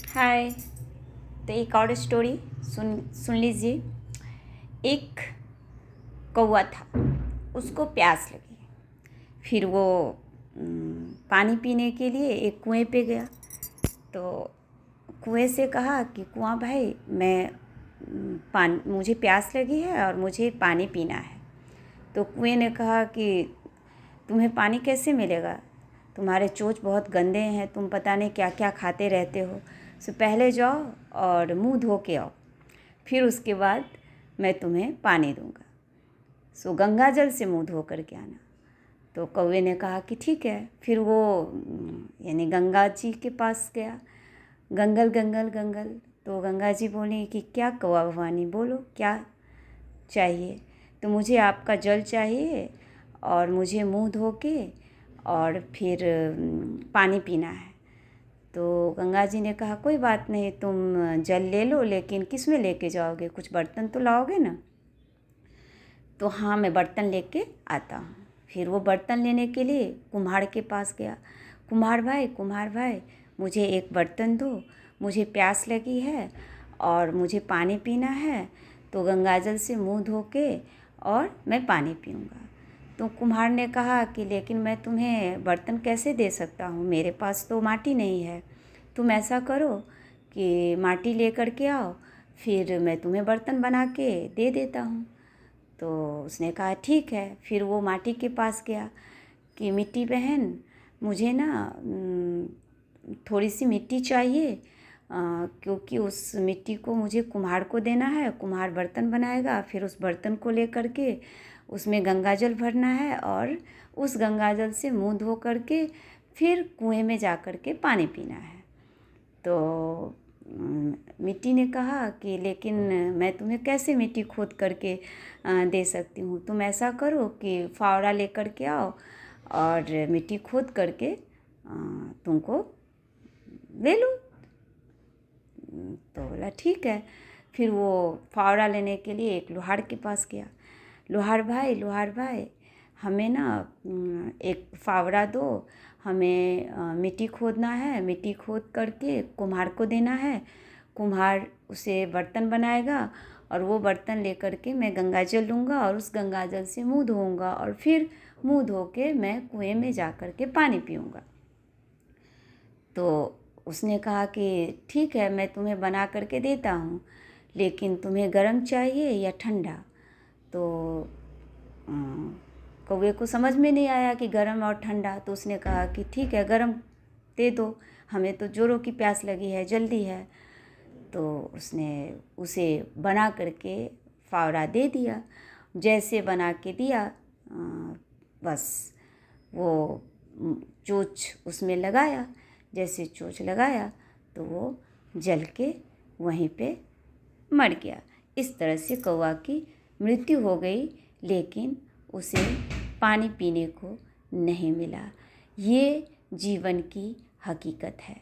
हाय। तो एक और स्टोरी सुन सुन लीजिए। एक कौवा था, उसको प्यास लगी। फिर वो पानी पीने के लिए एक कुएं पे गया। तो कुएं से कहा कि कुआं भाई, मुझे प्यास लगी है और मुझे पानी पीना है। तो कुएं ने कहा कि तुम्हें पानी कैसे मिलेगा, तुम्हारे चोंच बहुत गंदे हैं, तुम पता नहीं क्या क्या खाते रहते हो। सो पहले जाओ और मुंह धो के आओ, फिर उसके बाद मैं तुम्हें पानी दूंगा। सो गंगा जल से मुंह धो करके आना। तो कौवे ने कहा कि ठीक है। फिर वो यानी गंगा जी के पास गया। गंगल गंगल गंगल। तो गंगा जी बोली कि क्या कौवा भवानी, बोलो क्या चाहिए। तो मुझे आपका जल चाहिए और मुझे मुंह धो के और फिर पानी पीना है। तो गंगा जी ने कहा कोई बात नहीं, तुम जल ले लो, लेकिन किस में लेके जाओगे, कुछ बर्तन तो लाओगे ना। तो हाँ, मैं बर्तन लेके आता हूँ। फिर वो बर्तन लेने के लिए कुम्हार के पास गया। कुम्हार भाई, मुझे एक बर्तन दो, मुझे प्यास लगी है और मुझे पानी पीना है। तो गंगाजल से मुंह धो के और मैं पानी पीऊँगा। तो कुम्हार ने कहा कि लेकिन मैं तुम्हें बर्तन कैसे दे सकता हूँ, मेरे पास तो माटी नहीं है। तुम ऐसा करो कि माटी लेकर के आओ, फिर मैं तुम्हें बर्तन बना के दे देता हूँ। तो उसने कहा ठीक है। फिर वो माटी के पास गया कि मिट्टी बहन, मुझे ना थोड़ी सी मिट्टी चाहिए, क्योंकि उस मिट्टी को मुझे कुम्हार को देना है। कुम्हार बर्तन बनाएगा, फिर उस बर्तन को लेकर के उसमें गंगाजल भरना है और उस गंगाजल से मुंह धो करके फिर कुएं में जा कर के पानी पीना है। तो मिट्टी ने कहा कि लेकिन मैं तुम्हें कैसे मिट्टी खोद करके दे सकती हूँ। तुम ऐसा करो कि फावड़ा लेकर के आओ और मिट्टी खोद करके तुमको ले लो। तो बोला ठीक है। फिर वो फावड़ा लेने के लिए एक लोहार के पास गया। लोहार भाई, हमें ना एक फावड़ा दो, हमें मिट्टी खोदना है, मिट्टी खोद करके कुम्हार को देना है। कुम्हार उसे बर्तन बनाएगा और वो बर्तन लेकर के मैं गंगाजल लूँगा और उस गंगाजल से मुंह धोऊंगा और फिर मुंह धो के मैं कुएं में जा कर के पानी पीऊँगा। तो उसने कहा कि ठीक है, मैं तुम्हें बना करके देता हूँ, लेकिन तुम्हें गर्म चाहिए या ठंडा। तो कौवे को समझ में नहीं आया कि गर्म और ठंडा। तो उसने कहा कि ठीक है, गर्म दे दो, हमें तो जोरों की प्यास लगी है, जल्दी है। तो उसने उसे बना करके फावड़ा दे दिया। जैसे बना के दिया, बस वो चोंच उसमें लगाया। जैसे चोंच लगाया तो वो जल के वहीं पे मर गया। इस तरह से कौवा की मृत्यु हो गई, लेकिन उसे पानी पीने को नहीं मिला। ये जीवन की हकीकत है।